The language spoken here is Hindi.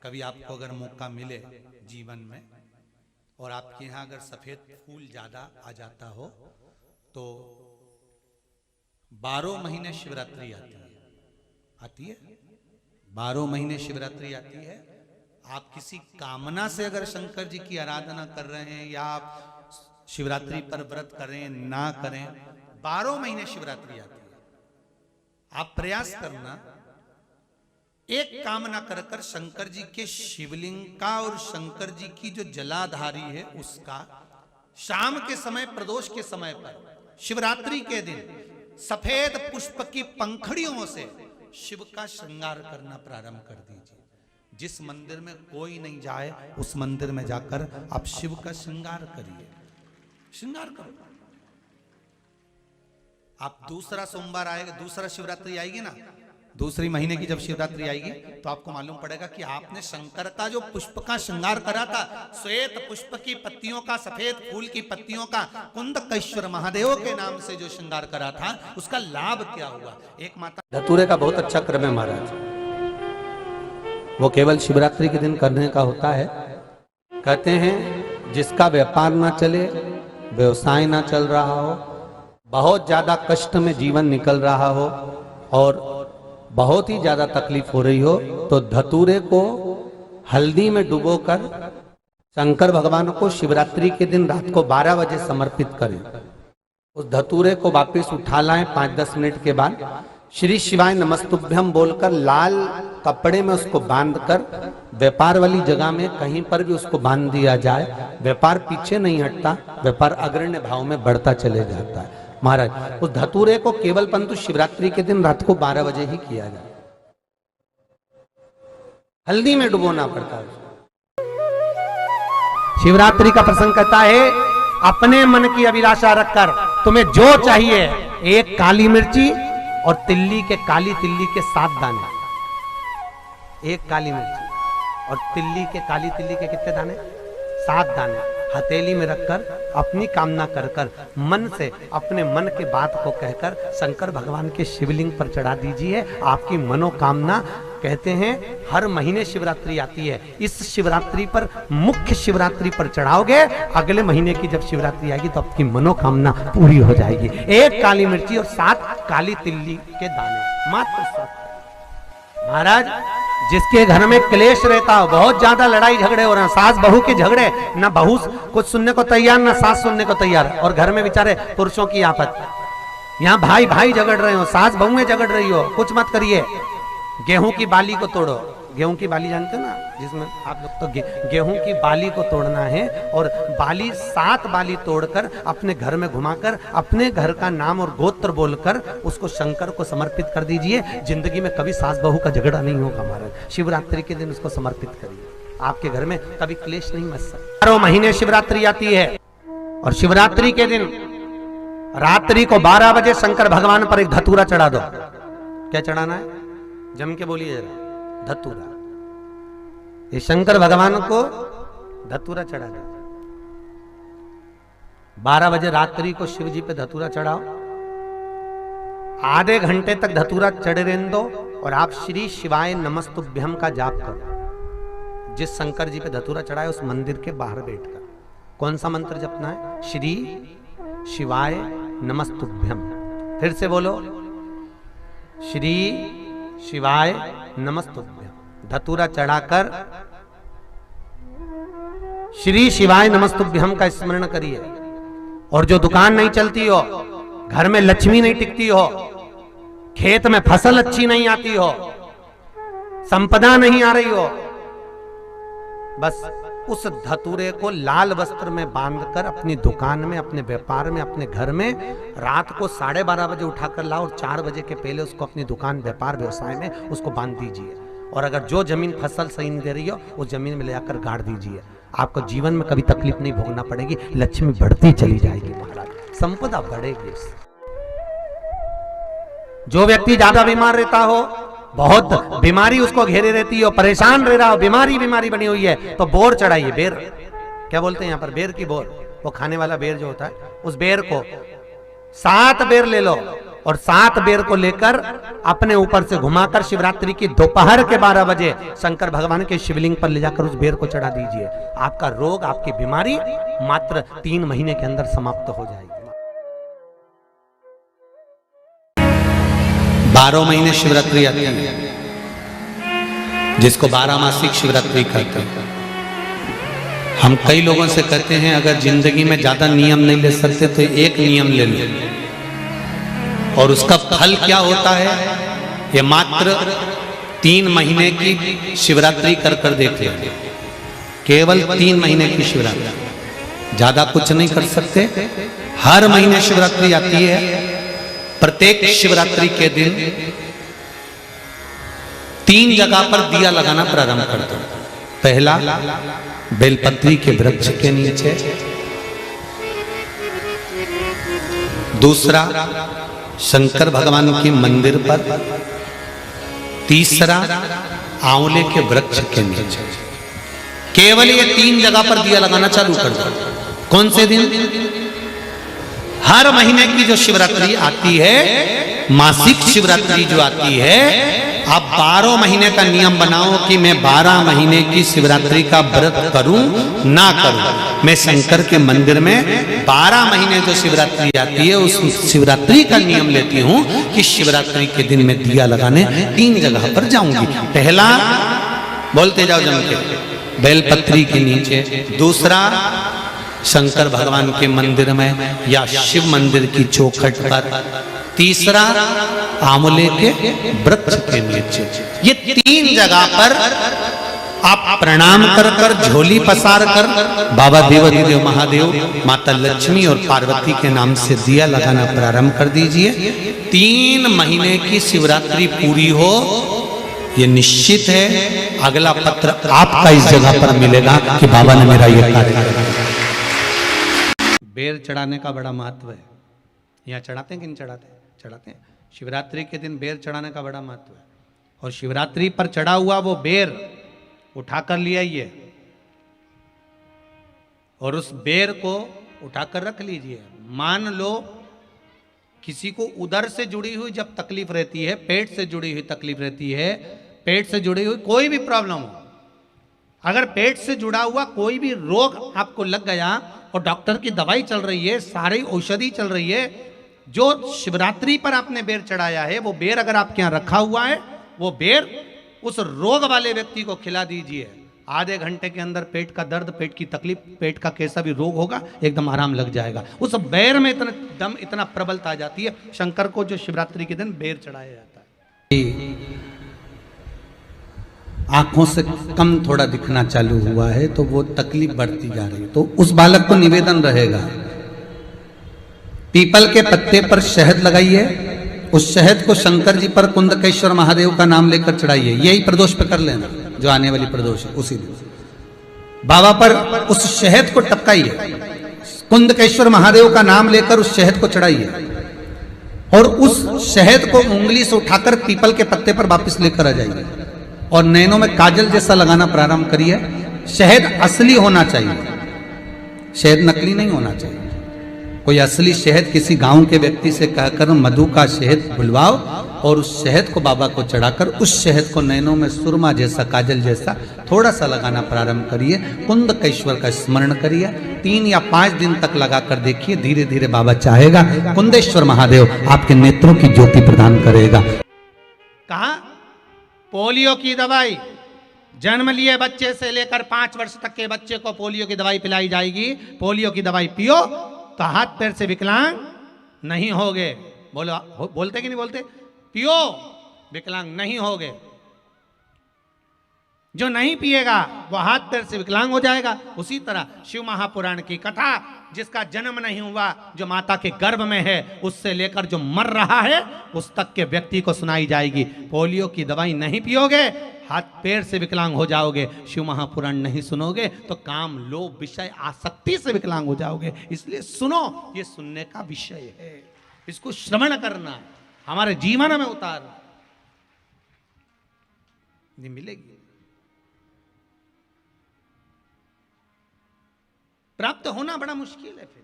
कभी आपको अगर मौका मिले जीवन में और आपके यहाँ अगर सफेद फूल ज्यादा आ जाता हो तो 12 महीने शिवरात्रि आती है 12 महीने शिवरात्रि आती है। आप किसी कामना से अगर शंकर जी की आराधना कर रहे हैं या आप शिवरात्रि पर व्रत करें ना करें, 12 महीने शिवरात्रि आती है। आप प्रयास करना, एक कामना कर कर शंकर जी के शिवलिंग का और शंकर जी की जो जलाधारी है उसका शाम के समय, प्रदोष के समय पर, शिवरात्रि के दिन सफेद पुष्प की पंखड़ियों से शिव का श्रृंगार करना प्रारंभ कर दीजिए। जिस मंदिर में कोई नहीं जाए उस मंदिर में जाकर आप शिव का श्रृंगार करिए, श्रृंगार करो। आप दूसरा सोमवार आएगा, दूसरा शिवरात्रि आएगी ना, दूसरी महीने की जब शिवरात्रि आएगी तो आपको मालूम पड़ेगा कि आपने शंकर का जो पुष्प का श्रृंगार करा था, श्वेत पुष्प की पत्तियों का, सफेद फूल की पत्तियों का, कुंदकेश्वर महादेव के नाम से जो श्रृंगार करा था, उसका लाभ क्या हुआ। एक माता धतूरे का बहुत अच्छा क्रम है महाराज, वो केवल शिवरात्रि के दिन करने का होता है। कहते हैं जिसका व्यापार ना चले, व्यवसाय ना चल रहा हो, बहुत ज्यादा कष्ट में जीवन निकल रहा हो और बहुत ही ज्यादा तकलीफ हो रही हो, तो धतूरे को हल्दी में डुबोकर शंकर भगवान को शिवरात्रि के दिन रात को 12 बजे समर्पित करें। उस धतूरे को वापस उठा लाएं 5-10 मिनट के बाद, श्री शिवाय नमस्तुभ्यम बोलकर लाल कपड़े में उसको बांधकर व्यापार वाली जगह में कहीं पर भी उसको बांध दिया जाए। व्यापार पीछे नहीं हटता, व्यापार अग्रण्य भाव में बढ़ता चले जाता है। महाराज उस धतूरे को केवल परंतु शिवरात्रि के दिन रात को 12 बजे ही किया जाए, हल्दी में डुबोना पड़ता है। शिवरात्रि का प्रसंग कहता है अपने मन की अभिलाषा रखकर तुम्हें जो चाहिए, एक काली मिर्ची और तिल्ली के, काली तिल्ली के 7 दाने, एक काली मिर्ची और तिल्ली के, काली तिल्ली के कितने दाने? 7 दाने हथेली में रखकर अपनी कामना कर कर मन से अपने मन के बात को कहकर शंकर भगवान के शिवलिंग पर चढ़ा दीजिए। आपकी मनोकामना, कहते हैं हर महीने शिवरात्रि आती है, इस शिवरात्रि पर, मुख्य शिवरात्रि पर चढ़ाओगे, अगले महीने की जब शिवरात्रि आएगी तो आपकी मनोकामना पूरी हो जाएगी। एक काली मिर्ची और 7 काली तिल्ली के दाने, मात्र 7। महाराज जिसके घर में क्लेश रहता हो, बहुत ज्यादा लड़ाई झगड़े हो रहे हैं, सास बहू के झगड़े, ना बहू कुछ सुनने को तैयार ना सास सुनने को तैयार, और घर में बेचारे पुरुषों की आफत, यहाँ भाई भाई झगड़ रहे हो, सास बहू में झगड़ रही हो, कुछ मत करिए। गेहूं की बाली को तोड़ो, गेहूं की बाली जानते हो ना, जिसमें आप लोग तो गेहूं की बाली को तोड़ना है और बाली 7 बाली तोड़कर अपने घर में घुमाकर अपने घर का नाम और गोत्र बोलकर उसको शंकर को समर्पित कर दीजिए। जिंदगी में कभी सास बहू का झगड़ा नहीं होगा महाराज। शिवरात्रि के दिन उसको समर्पित करिए, आपके घर में कभी क्लेश नहीं मच सकता। 12 महीने शिवरात्रि आती है और शिवरात्रि के दिन रात्रि को 12 बजे शंकर भगवान पर एक धतूरा चढ़ा दो। क्या चढ़ाना है? जम के बोलिए जरा, धतूरा। ये शंकर भगवान को धतूरा चढ़ा दो। 12 बजे रात्रि को शिव जी पे धतूरा चढ़ाओ, आधे घंटे तक धतूरा चढ़े रहने दो और आप श्री शिवाय नमस्तुभ्यम का जाप करो। जिस शंकर जी पे धतूरा चढ़ाए उस मंदिर के बाहर बैठकर कौन सा मंत्र जपना है? श्री शिवाय नमस्तुभ्यम। फिर से बोलो, श्री शिवाय नमस्तुभ्यम। धतूरा चढ़ाकर श्री शिवाय नमस्तुभ्यम का स्मरण करिए। और जो दुकान नहीं चलती हो, घर में लक्ष्मी नहीं टिकती हो, खेत में फसल अच्छी नहीं आती हो, संपदा नहीं आ रही हो, बस उस धतूरे को लाल वस्त्र में बांधकर अपनी दुकान में, अपने व्यापार में, अपने घर में रात को 12:30 बजे उठाकर लाओ और 4 बजे के पहले उसको अपनी दुकान, व्यापार, व्यवसाय में उसको बांध दीजिए। और अगर जो जमीन फसल सही नहीं दे रही हो उस जमीन में ले जाकर गाड़ दीजिए। आपको जीवन में कभी तकलीफ नहीं भोगना पड़ेगी, लक्ष्मी बढ़ती चली जाएगी महाराज, संपदा बढ़ेगी। जो व्यक्ति ज्यादा बीमार रहता हो, बहुत बीमारी उसको घेरे रहती हो, परेशान रह रहा हो, बीमारी बनी हुई है, तो बोर चढ़ाइए। बेर क्या बोलते हैं यहाँ पर? बेर की बोर, वो खाने वाला बेर जो होता है, उस बेर को 7 बेर ले लो और 7 बेर को लेकर अपने ऊपर से घुमाकर शिवरात्रि की दोपहर के 12 बजे शंकर भगवान के शिवलिंग पर ले जाकर उस बेर को चढ़ा दीजिए। आपका रोग, आपकी बीमारी मात्र 3 महीने के अंदर समाप्त हो जाएगी। 12 महीने शिवरात्रि आती है, जिसको 12 मासिक शिवरात्रि कहते हैं। हम कई लोगों से कहते हैं अगर जिंदगी में ज्यादा नियम नहीं ले सकते तो एक नियम ले लो, और उसका फल क्या होता है ये मात्र 3 महीने की शिवरात्रि कर कर देख लेते। केवल 3 महीने की शिवरात्रि, ज्यादा कुछ नहीं कर सकते। हर महीने शिवरात्रि आती है। प्रत्येक शिवरात्रि के दिन 3 जगह पर दिया लगाना प्रारंभ कर दो। पहला, बेलपत्री के वृक्ष के नीचे। दूसरा, शंकर भगवान के मंदिर पर। तीसरा, आंवले के वृक्ष के नीचे। केवल ये 3 जगह पर दिया लगाना चालू कर दो। कौन से दिन? हर महीने की जो शिवरात्रि आती है, मासिक शिवरात्रि जो आती है, आप 12 महीने का नियम बनाओ कि मैं 12 महीने की शिवरात्रि का व्रत करूं ना करूं। मैं शंकर के मंदिर में 12 महीने जो शिवरात्रि आती है उस शिवरात्रि का नियम लेती हूं कि शिवरात्रि के दिन मैं दिया लगाने 3 जगह पर जाऊंगी। पहला, बोलते जाओ जम के, बेलपत्री के नीचे। दूसरा, शंकर भगवान के मंदिर में या शिव मंदिर की चौखट पर। तीसरा, आंवले के वृक्ष के नीचे। ये 3 जगह पर आप प्रणाम कर कर, झोली पसार कर बाबा देवाधिदेव महादेव, माता लक्ष्मी और पार्वती के नाम से दिया लगाना प्रारंभ कर दीजिए। 3 महीने की शिवरात्रि पूरी हो, ये निश्चित है अगला पत्र आपका इस जगह पर मिलेगा कि बाबा ने मेरा ये कार्य किया। बेर चढ़ाने का बड़ा महत्व है। यहाँ चढ़ाते हैं कि नहीं चढ़ाते? चढ़ाते हैं। शिवरात्रि के दिन बेर चढ़ाने का बड़ा महत्व है। और शिवरात्रि पर चढ़ा हुआ वो बेर उठाकर ले आइए और उस बेर को उठाकर रख लीजिए। मान लो किसी को उदर से जुड़ी हुई जब तकलीफ रहती है, पेट से जुड़ी हुई तकलीफ रहती है, पेट से जुड़ी हुई कोई भी प्रॉब्लम हो, अगर पेट से जुड़ा हुआ कोई भी रोग आपको लग गया और डॉक्टर की दवाई चल रही है, सारी औषधि चल रही है, जो शिवरात्रि पर आपने बेर चढ़ाया है वो बेर अगर आपके यहाँ रखा हुआ है, वो बेर उस रोग वाले व्यक्ति को खिला दीजिए। आधे घंटे के अंदर पेट का दर्द, पेट की तकलीफ, पेट का कैसा भी रोग होगा एकदम आराम लग जाएगा। उस बेर में इतना दम, इतना प्रबलता आ जाती है। शंकर को जो शिवरात्रि के दिन बेर चढ़ाया जाता है। आंखों से कम थोड़ा दिखना चालू हुआ है तो वो तकलीफ बढ़ती जा रही है, तो उस बालक को निवेदन रहेगा, पीपल के पत्ते पर शहद लगाइए, उस शहद को शंकर जी पर कुंदकेश्वर महादेव का नाम लेकर चढ़ाइए। यही प्रदोष पे कर लेना, जो आने वाली प्रदोष है उसी दिन बाबा पर उस शहद को टपकाइए, कुंदकेश्वर महादेव का नाम लेकर उस शहद को चढ़ाइए और उस शहद को उंगली से उठाकर पीपल के पत्ते पर वापस लेकर आ जाइए और नैनों में काजल जैसा लगाना प्रारंभ करिए। शहद असली होना चाहिए, शहद नकली नहीं होना चाहिए। कोई असली शहद किसी गांव के व्यक्ति से कहकर मधु का शहद बुलवाओ और उस शहद को बाबा को चढ़ाकर उस शहद को नैनों में सुरमा जैसा, काजल जैसा थोड़ा सा लगाना प्रारंभ करिए। कुंदकेश्वर का स्मरण करिए, 3 या 5 दिन तक लगाकर देखिए, धीरे धीरे बाबा चाहेगा कुंदेश्वर महादेव आपके नेत्रों की ज्योति प्रदान करेगा। कहा पोलियो की दवाई जन्म लिए बच्चे से लेकर 5 वर्ष तक के बच्चे को पोलियो की दवाई पिलाई जाएगी। पोलियो की दवाई पियो तो हाथ पैर से विकलांग नहीं होगे। बोलो, बोलते कि नहीं बोलते? पियो, विकलांग नहीं होगे। जो नहीं पिएगा वो हाथ पैर से विकलांग हो जाएगा। उसी तरह शिव महापुराण की कथा, जिसका जन्म नहीं हुआ, जो माता के गर्भ में है, उससे लेकर जो मर रहा है उस तक के व्यक्ति को सुनाई जाएगी। पोलियो की दवाई नहीं पियोगे, हाथ पैर से विकलांग हो जाओगे। शिव महापुराण नहीं सुनोगे तो काम, लोभ, विषय, आसक्ति से विकलांग हो जाओगे। इसलिए सुनो, ये सुनने का विषय है, इसको श्रवण करना, हमारे जीवन में उतारना। नहीं मिलेगी, प्राप्त होना बड़ा मुश्किल है। फिर